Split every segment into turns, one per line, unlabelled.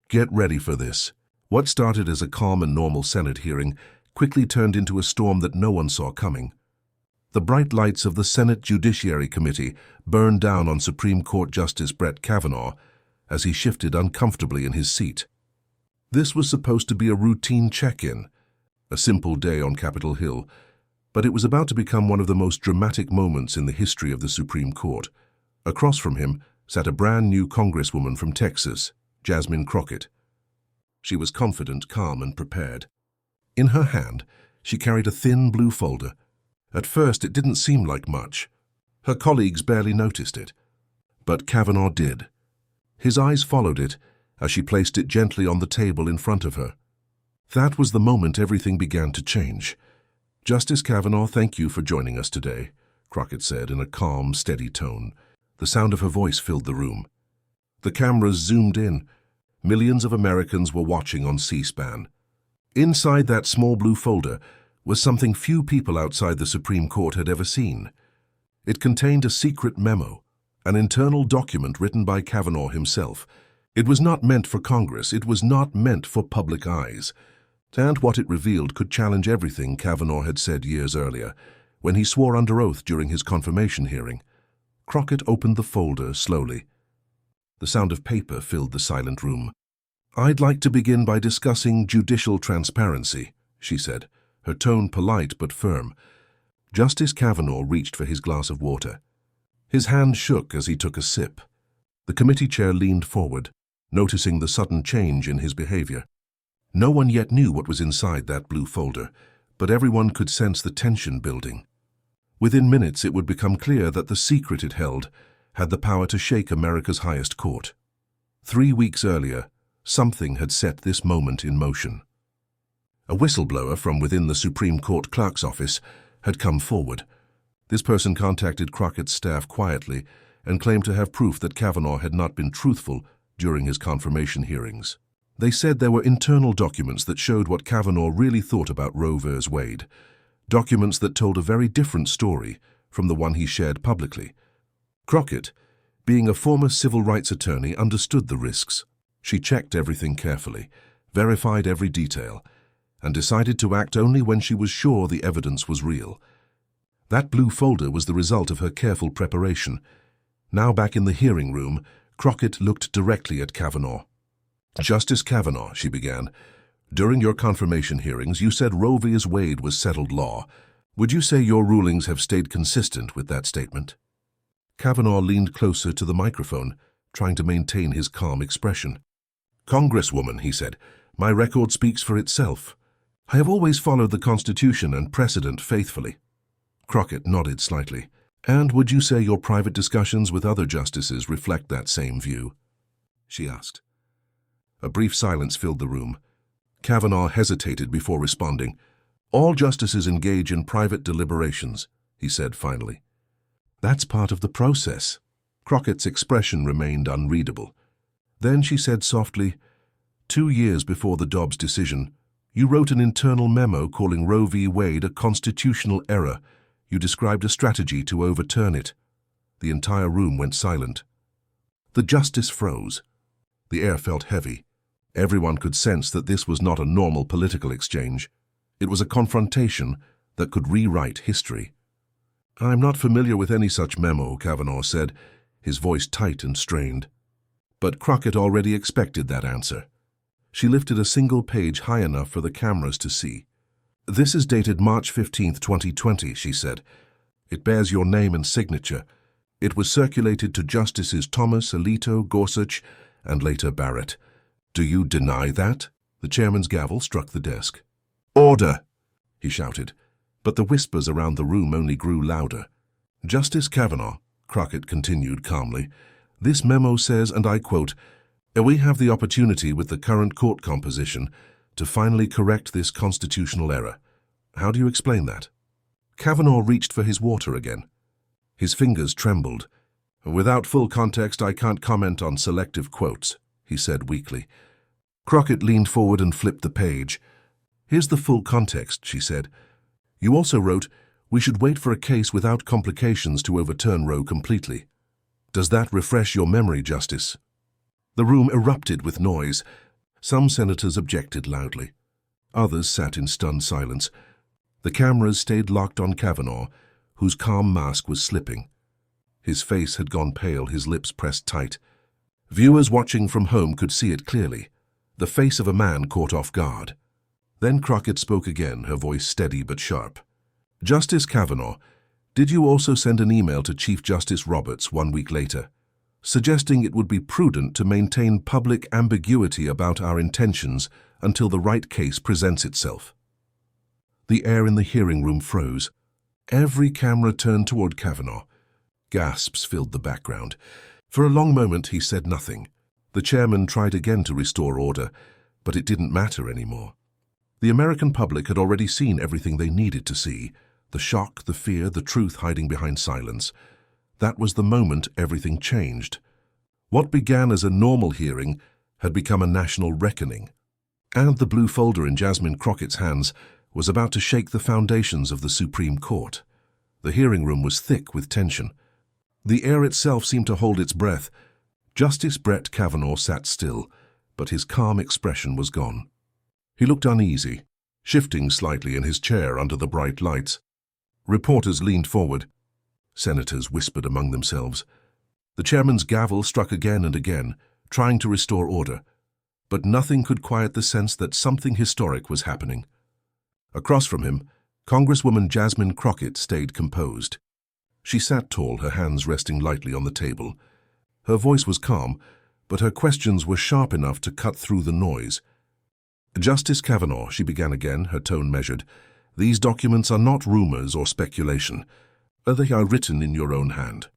Get ready for this. What started as a calm and normal Senate hearing quickly turned into a storm that no one saw coming. The bright lights of the Senate Judiciary Committee burned down on Supreme Court Justice Brett Kavanaugh as he shifted uncomfortably in his seat. This was supposed to be a routine check-in, a simple day on Capitol Hill, but it was about to become one of the most dramatic moments in the history of the Supreme Court. Across from him sat a brand new Congresswoman from Texas, Jasmine Crockett. She was confident, calm, and prepared. In her hand, she carried a thin blue folder. At first, it didn't seem like much. Her colleagues barely noticed it. But Kavanaugh did. His eyes followed it as she placed it gently on the table in front of her. That was the moment everything began to change. "Justice Kavanaugh, thank you for joining us today," Crockett said in a calm, steady tone. The sound of her voice filled the room. The cameras zoomed in. Millions of Americans were watching on C-SPAN. Inside that small blue folder was something few people outside the Supreme Court had ever seen. It contained a secret memo, an internal document written by Kavanaugh himself. It was not meant for Congress. It was not meant for public eyes. And what it revealed could challenge everything Kavanaugh had said years earlier, when he swore under oath during his confirmation hearing. Crockett opened the folder slowly. The sound of paper filled the silent room. "I'd like to begin by discussing judicial transparency," she said, her tone polite but firm. Justice Kavanaugh reached for his glass of water. His hand shook as he took a sip. The committee chair leaned forward, noticing the sudden change in his behavior. No one yet knew what was inside that blue folder, but everyone could sense the tension building. Within minutes, it would become clear that the secret it held had the power to shake America's highest court. 3 weeks earlier, something had set this moment in motion. A whistleblower from within the Supreme Court clerk's office had come forward. This person contacted Crockett's staff quietly and claimed to have proof that Kavanaugh had not been truthful during his confirmation hearings. They said there were internal documents that showed what Kavanaugh really thought about Roe v. Wade, documents that told a very different story from the one he shared publicly. Crockett, being a former civil rights attorney, understood the risks. She checked everything carefully, verified every detail, and decided to act only when she was sure the evidence was real. That blue folder was the result of her careful preparation. Now back in the hearing room, Crockett looked directly at Kavanaugh. "Justice Kavanaugh," she began, "during your confirmation hearings, you said Roe v. Wade was settled law. Would you say your rulings have stayed consistent with that statement?" Kavanaugh leaned closer to the microphone, trying to maintain his calm expression. "Congresswoman," he said, "my record speaks for itself. I have always followed the Constitution and precedent faithfully." Crockett nodded slightly. "And would you say your private discussions with other justices reflect that same view?" she asked. A brief silence filled the room. Kavanaugh hesitated before responding. "All justices engage in private deliberations," he said finally. "That's part of the process." Crockett's expression remained unreadable. Then she said softly, 2 years before the Dobbs decision, you wrote an internal memo calling Roe v. Wade a constitutional error. You described a strategy to overturn it." The entire room went silent. The justice froze. The air felt heavy. Everyone could sense that this was not a normal political exchange. It was a confrontation that could rewrite history. "I'm not familiar with any such memo," Kavanaugh said, his voice tight and strained. But Crockett already expected that answer. She lifted a single page high enough for the cameras to see. "This is dated March 15, 2020, she said. "It bears your name and signature. It was circulated to Justices Thomas, Alito, Gorsuch, and later Barrett. Do you deny that?" The chairman's gavel struck the desk. "Order!" he shouted, but the whispers around the room only grew louder. "Justice Kavanaugh," Crockett continued calmly, "this memo says, and I quote, we have the opportunity with the current court composition to finally correct this constitutional error. How do you explain that?" Kavanaugh reached for his water again. His fingers trembled. "Without full context, I can't comment on selective quotes," he said weakly. Crockett leaned forward and flipped the page. "Here's the full context," she said. "You also wrote, we should wait for a case without complications to overturn Roe completely. Does that refresh your memory, Justice?" The room erupted with noise. Some senators objected loudly. Others sat in stunned silence. The cameras stayed locked on Kavanaugh, whose calm mask was slipping. His face had gone pale, his lips pressed tight. Viewers watching from home could see it clearly, the face of a man caught off guard. Then Crockett spoke again, her voice steady but sharp. "Justice Kavanaugh, did you also send an email to Chief Justice Roberts 1 week later, suggesting it would be prudent to maintain public ambiguity about our intentions until the right case presents itself?" The air in the hearing room froze. Every camera turned toward Kavanaugh. Gasps filled the background. For a long moment he said nothing. The chairman tried again to restore order, but it didn't matter anymore. The American public had already seen everything they needed to see. The shock, the fear, the truth hiding behind silence. That was the moment everything changed. What began as a normal hearing had become a national reckoning. And the blue folder in Jasmine Crockett's hands was about to shake the foundations of the Supreme Court. The hearing room was thick with tension. The air itself seemed to hold its breath. Justice Brett Kavanaugh sat still, but his calm expression was gone. He looked uneasy, shifting slightly in his chair under the bright lights. Reporters leaned forward. Senators whispered among themselves. The chairman's gavel struck again and again, trying to restore order, but nothing could quiet the sense that something historic was happening. Across from him, Congresswoman Jasmine Crockett stayed composed. She sat tall, her hands resting lightly on the table. Her voice was calm, but her questions were sharp enough to cut through the noise. "Justice Kavanaugh," she began again, her tone measured, "these documents are not rumors or speculation. They are written in your own hand.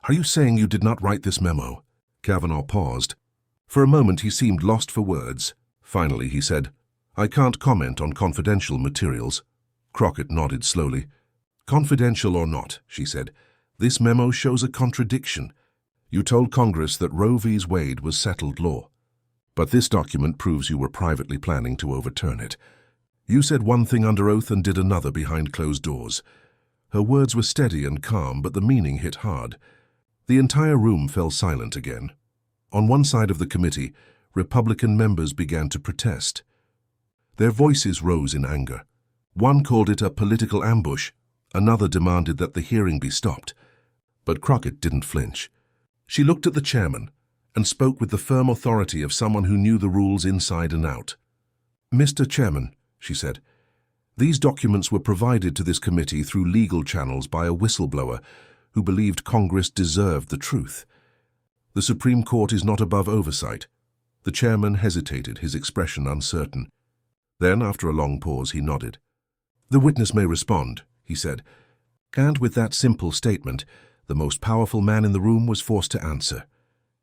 Are you saying you did not write this memo?" Kavanaugh paused. For a moment he seemed lost for words. Finally he said, "I can't comment on confidential materials." Crockett nodded slowly. "Confidential or not," she said, "this memo shows a contradiction. You told Congress that Roe v. Wade was settled law. But this document proves you were privately planning to overturn it. You said one thing under oath and did another behind closed doors." Her words were steady and calm, but the meaning hit hard. The entire room fell silent again. On one side of the committee, Republican members began to protest. Their voices rose in anger. One called it a political ambush. Another demanded that the hearing be stopped. But Crockett didn't flinch. She looked at the chairman and spoke with the firm authority of someone who knew the rules inside and out. "Mr. Chairman," she said, "these documents were provided to this committee through legal channels by a whistleblower who believed Congress deserved the truth. The Supreme Court is not above oversight." The chairman hesitated, his expression uncertain. Then, after a long pause, he nodded. "The witness may respond," he said. And with that simple statement, the most powerful man in the room was forced to answer.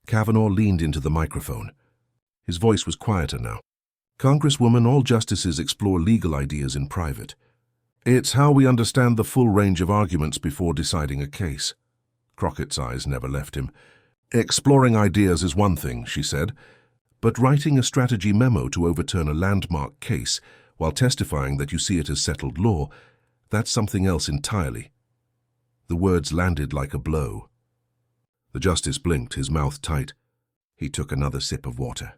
Kavanaugh leaned into the microphone. His voice was quieter now. "Congresswoman, all justices explore legal ideas in private. It's how we understand the full range of arguments before deciding a case." Crockett's eyes never left him. "Exploring ideas is one thing," she said, "but writing a strategy memo to overturn a landmark case while testifying that you see it as settled law, that's something else entirely." The words landed like a blow. The justice blinked, his mouth tight. He took another sip of water.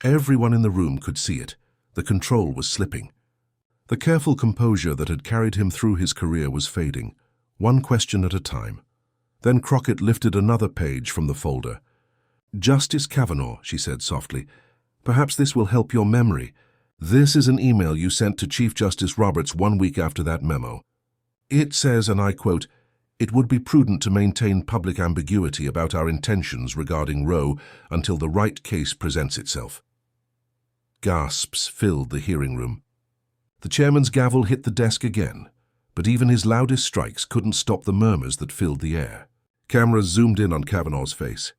Everyone in the room could see it. The control was slipping. The careful composure that had carried him through his career was fading, one question at a time. Then Crockett lifted another page from the folder. "Justice Kavanaugh," she said softly, "perhaps this will help your memory. This is an email you sent to Chief Justice Roberts 1 week after that memo. It says, and I quote, 'It would be prudent to maintain public ambiguity about our intentions regarding Roe until the right case presents itself.'" Gasps filled the hearing room. The chairman's gavel hit the desk again, but even his loudest strikes couldn't stop the murmurs that filled the air. Cameras zoomed in on Kavanaugh's face.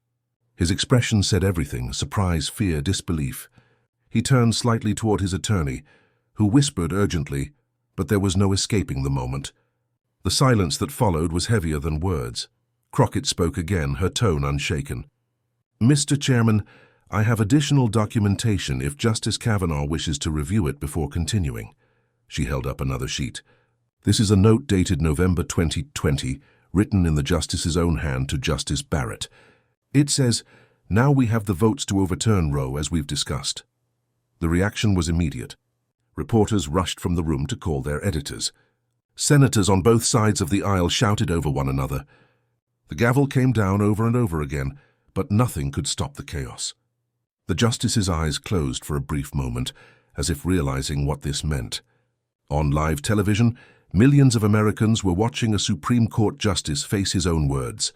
His expression said everything: surprise, fear, disbelief. He turned slightly toward his attorney, who whispered urgently, but there was no escaping the moment. The silence that followed was heavier than words. Crockett spoke again, her tone unshaken. "Mr. Chairman, I have additional documentation if Justice Kavanaugh wishes to review it before continuing." She held up another sheet. "This is a note dated November 2020, written in the Justice's own hand to Justice Barrett. It says, 'Now we have the votes to overturn Roe as we've discussed.' The reaction was immediate. Reporters rushed from the room to call their editors. Senators on both sides of the aisle shouted over one another. The gavel came down over and over again, but nothing could stop the chaos. The justice's eyes closed for a brief moment, as if realizing what this meant. On live television, millions of Americans were watching a Supreme Court justice face his own words.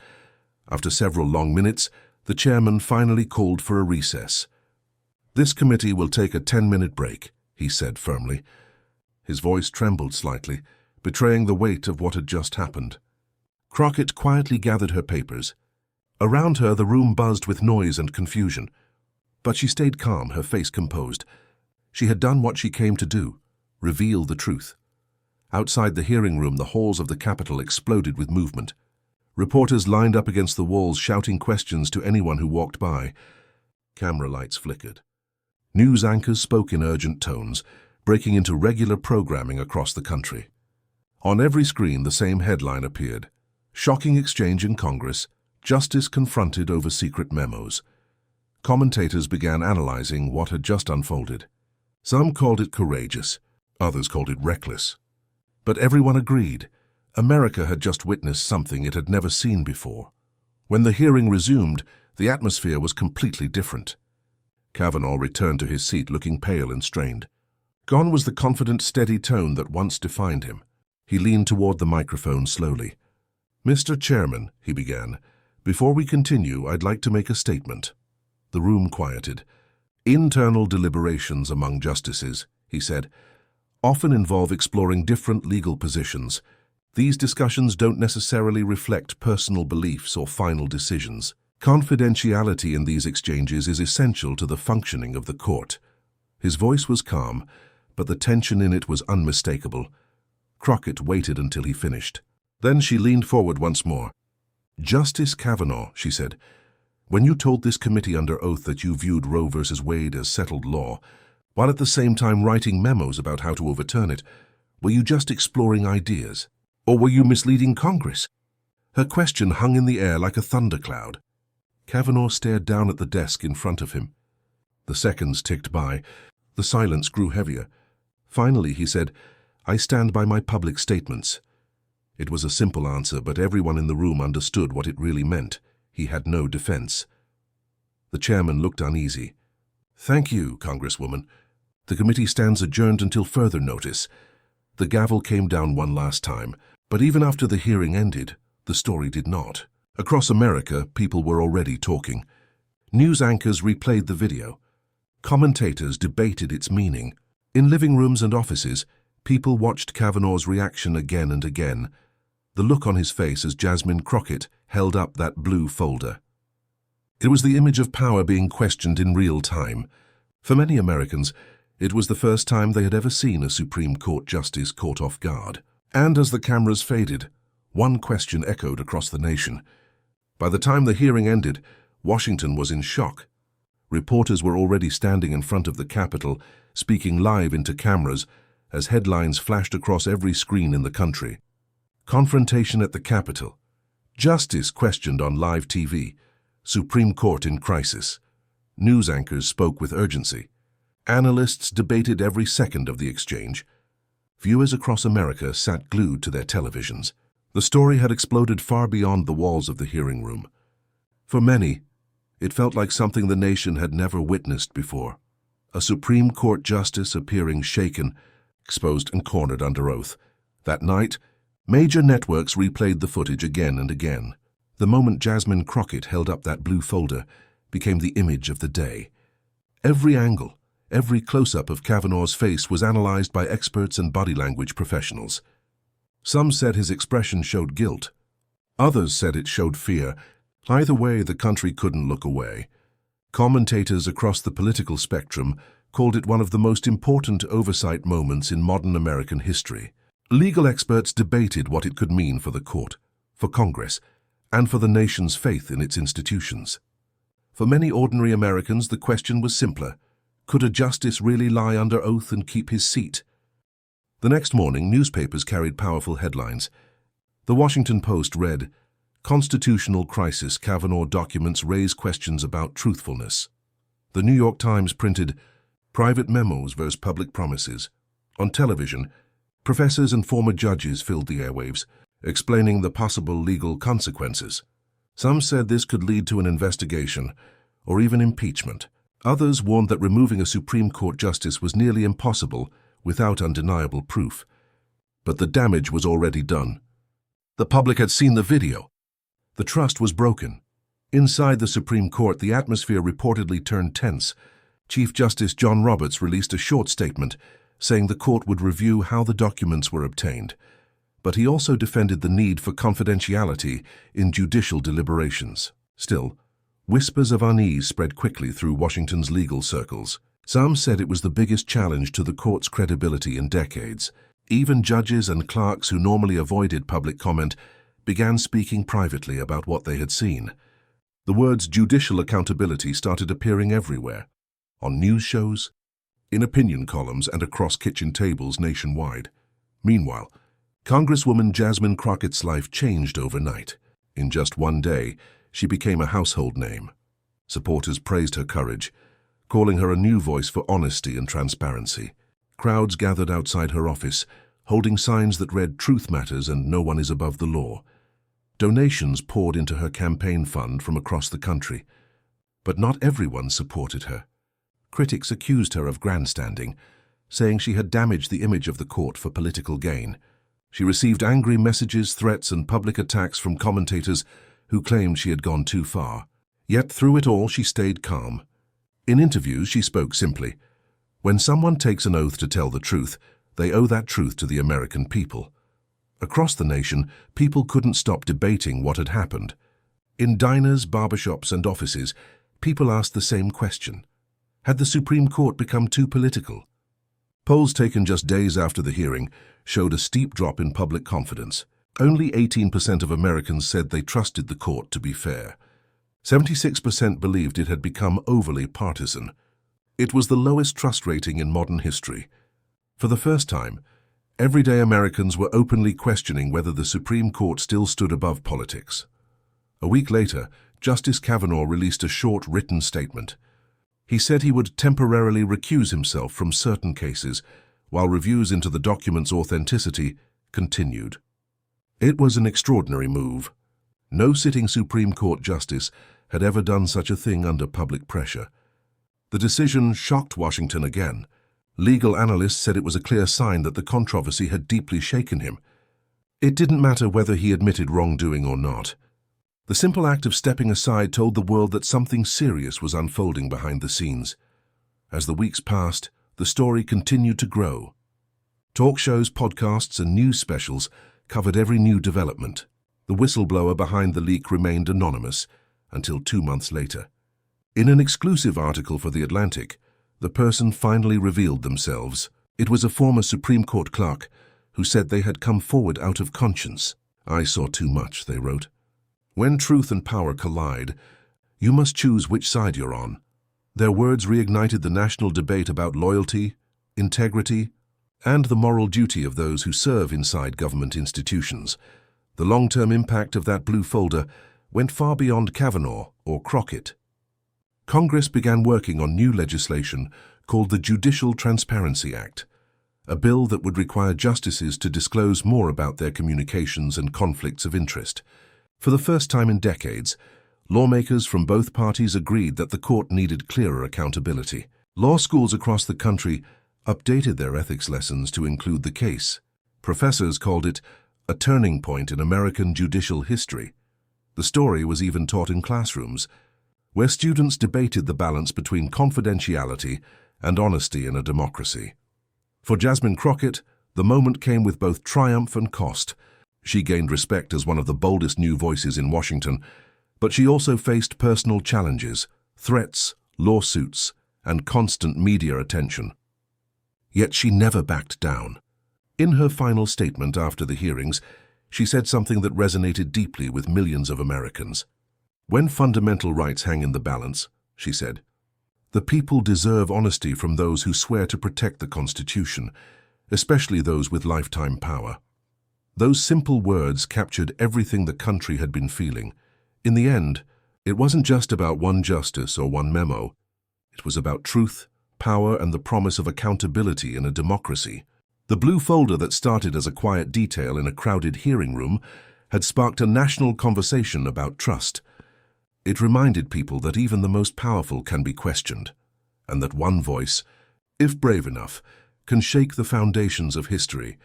After several long minutes, the chairman finally called for a recess. "This committee will take a 10-minute break," he said firmly. His voice trembled slightly, betraying the weight of what had just happened. Crockett quietly gathered her papers. Around her, the room buzzed with noise and confusion. But she stayed calm, her face composed. She had done what she came to do, reveal the truth. Outside the hearing room, the halls of the Capitol exploded with movement. Reporters lined up against the walls, shouting questions to anyone who walked by. Camera lights flickered. News anchors spoke in urgent tones, breaking into regular programming across the country. On every screen, the same headline appeared: "Shocking exchange in Congress, Justice confronted over secret memos." Commentators began analyzing what had just unfolded. Some called it courageous, others called it reckless. But everyone agreed. America had just witnessed something it had never seen before. When the hearing resumed, the atmosphere was completely different. Kavanaugh returned to his seat looking pale and strained. Gone was the confident, steady tone that once defined him. He leaned toward the microphone slowly. "Mr. Chairman," he began, "before we continue, I'd like to make a statement." The room quieted. "Internal deliberations among justices," he said, "often involve exploring different legal positions. These discussions don't necessarily reflect personal beliefs or final decisions. Confidentiality in these exchanges is essential to the functioning of the court." His voice was calm, but the tension in it was unmistakable. Crockett waited until he finished. Then she leaned forward once more. "Justice Kavanaugh," she said, "when you told this committee under oath that you viewed Roe v. Wade as settled law, while at the same time writing memos about how to overturn it, were you just exploring ideas? Or were you misleading Congress?" Her question hung in the air like a thundercloud. Kavanaugh stared down at the desk in front of him. The seconds ticked by. The silence grew heavier. Finally, he said, "I stand by my public statements." It was a simple answer, but everyone in the room understood what it really meant. He had no defense. The chairman looked uneasy. "Thank you, Congresswoman. The committee stands adjourned until further notice." The gavel came down one last time, but even after the hearing ended, the story did not. Across America, people were already talking. News anchors replayed the video. Commentators debated its meaning. In living rooms and offices, people watched Kavanaugh's reaction again and again, the look on his face as Jasmine Crockett held up that blue folder. It was the image of power being questioned in real time. For many Americans, it was the first time they had ever seen a Supreme Court justice caught off guard. And as the cameras faded, one question echoed across the nation. By the time the hearing ended, Washington was in shock. Reporters were already standing in front of the Capitol, speaking live into cameras as headlines flashed across every screen in the country. Confrontation at the Capitol. Justice questioned on live TV. Supreme Court in crisis. News anchors spoke with urgency. Analysts debated every second of the exchange. Viewers across America sat glued to their televisions. The story had exploded far beyond the walls of the hearing room. For many, it felt like something the nation had never witnessed before. A Supreme Court justice appearing shaken, exposed and cornered under oath. That night, major networks replayed the footage again and again. The moment Jasmine Crockett held up that blue folder became the image of the day. Every angle, every close-up of Kavanaugh's face was analyzed by experts and body language professionals. Some said his expression showed guilt. Others said it showed fear. Either way, the country couldn't look away. Commentators across the political spectrum called it one of the most important oversight moments in modern American history. Legal experts debated what it could mean for the court, for Congress, and for the nation's faith in its institutions. For many ordinary Americans, the question was simpler. Could a justice really lie under oath and keep his seat? The next morning, newspapers carried powerful headlines. The Washington Post read, "Constitutional crisis, Kavanaugh documents raise questions about truthfulness." The New York Times printed, Private memos versus public promises. On television, professors and former judges filled the airwaves, explaining the possible legal consequences. Some said this could lead to an investigation or even impeachment. Others warned that removing a Supreme Court justice was nearly impossible without undeniable proof. But the damage was already done. The public had seen the video. The trust was broken. Inside the Supreme Court, the atmosphere reportedly turned tense. Chief Justice John Roberts released a short statement saying the court would review how the documents were obtained. But he also defended the need for confidentiality in judicial deliberations. Still, whispers of unease spread quickly through Washington's legal circles. Some said it was the biggest challenge to the court's credibility in decades. Even judges and clerks who normally avoided public comment began speaking privately about what they had seen. The words judicial accountability started appearing everywhere, on news shows, in opinion columns, and across kitchen tables nationwide. Meanwhile, Congresswoman Jasmine Crockett's life changed overnight. In just one day, she became a household name. Supporters praised her courage, calling her a new voice for honesty and transparency. Crowds gathered outside her office, holding signs that read "Truth Matters" and "No one is above the law." Donations poured into her campaign fund from across the country. But not everyone supported her. Critics accused her of grandstanding, saying she had damaged the image of the court for political gain. She received angry messages, threats, and public attacks from commentators who claimed she had gone too far. Yet through it all, she stayed calm. In interviews, she spoke simply. When someone takes an oath to tell the truth, they owe that truth to the American people. Across the nation, people couldn't stop debating what had happened. In diners, barbershops, and offices, people asked the same question. Had the Supreme Court become too political? Polls taken just days after the hearing showed a steep drop in public confidence. Only 18% of Americans said they trusted the court to be fair. 76% believed it had become overly partisan. It was the lowest trust rating in modern history. For the first time, everyday Americans were openly questioning whether the Supreme Court still stood above politics. A week later, Justice Kavanaugh released a short written statement. He said he would temporarily recuse himself from certain cases while reviews into the document's authenticity continued. It was an extraordinary move. No sitting Supreme Court justice had ever done such a thing under public pressure. The decision shocked Washington again. Legal analysts said it was a clear sign that the controversy had deeply shaken him. It didn't matter whether he admitted wrongdoing or not. The simple act of stepping aside told the world that something serious was unfolding behind the scenes. As the weeks passed, the story continued to grow. Talk shows, podcasts, and news specials covered every new development. The whistleblower behind the leak remained anonymous until 2 months later. In an exclusive article for The Atlantic, the person finally revealed themselves. It was a former Supreme Court clerk who said they had come forward out of conscience. "I saw too much," they wrote. When truth and power collide, you must choose which side you're on. Their words reignited the national debate about loyalty, integrity, and the moral duty of those who serve inside government institutions. The long-term impact of that blue folder went far beyond Kavanaugh or Crockett. Congress began working on new legislation called the Judicial Transparency Act, a bill that would require justices to disclose more about their communications and conflicts of interest. For the first time in decades, lawmakers from both parties agreed that the court needed clearer accountability. Law schools across the country updated their ethics lessons to include the case. Professors called it a turning point in American judicial history. The story was even taught in classrooms, where students debated the balance between confidentiality and honesty in a democracy. For Jasmine Crockett, the moment came with both triumph and cost. She gained respect as one of the boldest new voices in Washington, but she also faced personal challenges, threats, lawsuits, and constant media attention. Yet she never backed down. In her final statement after the hearings, she said something that resonated deeply with millions of Americans. "When fundamental rights hang in the balance," she said, "the people deserve honesty from those who swear to protect the Constitution, especially those with lifetime power." Those simple words captured everything the country had been feeling. In the end, it wasn't just about one justice or one memo. It was about truth, power and the promise of accountability in a democracy. The blue folder that started as a quiet detail in a crowded hearing room had sparked a national conversation about trust. It reminded people that even the most powerful can be questioned, and that one voice, if brave enough, can shake the foundations of history.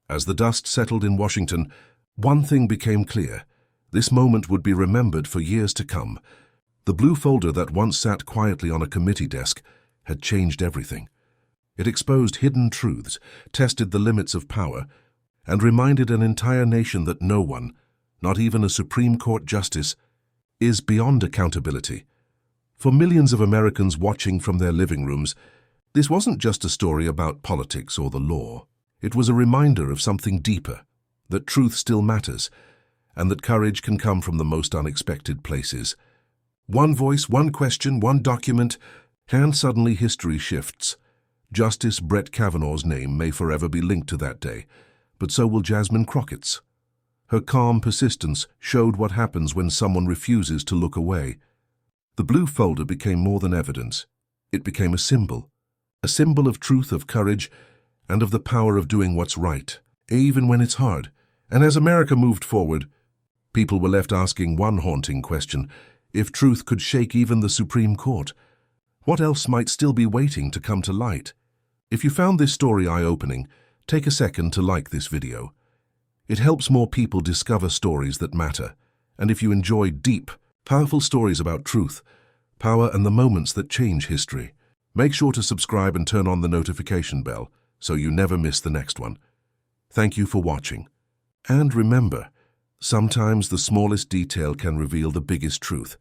As the dust settled in Washington, one thing became clear. This moment would be remembered for years to come. The blue folder that once sat quietly on a committee desk had changed everything. It exposed hidden truths, tested the limits of power, and reminded an entire nation that no one, not even a Supreme Court justice, is beyond accountability. For millions of Americans watching from their living rooms, this wasn't just a story about politics or the law. It was a reminder of something deeper, that truth still matters, and that courage can come from the most unexpected places. One voice, one question, one document, and suddenly history shifts. Justice Brett Kavanaugh's name may forever be linked to that day, but so will Jasmine Crockett's. Her calm persistence showed what happens when someone refuses to look away. The blue folder became more than evidence. It became a symbol of truth, of courage, and of the power of doing what's right, even when it's hard. And as America moved forward, people were left asking one haunting question: if truth could shake even the Supreme Court, what else might still be waiting to come to light? If you found this story eye-opening, take a second to like this video. It helps more people discover stories that matter. And if you enjoy deep, powerful stories about truth, power, and the moments that change history, make sure to subscribe and turn on the notification bell so you never miss the next one. Thank you for watching. And remember, sometimes the smallest detail can reveal the biggest truth.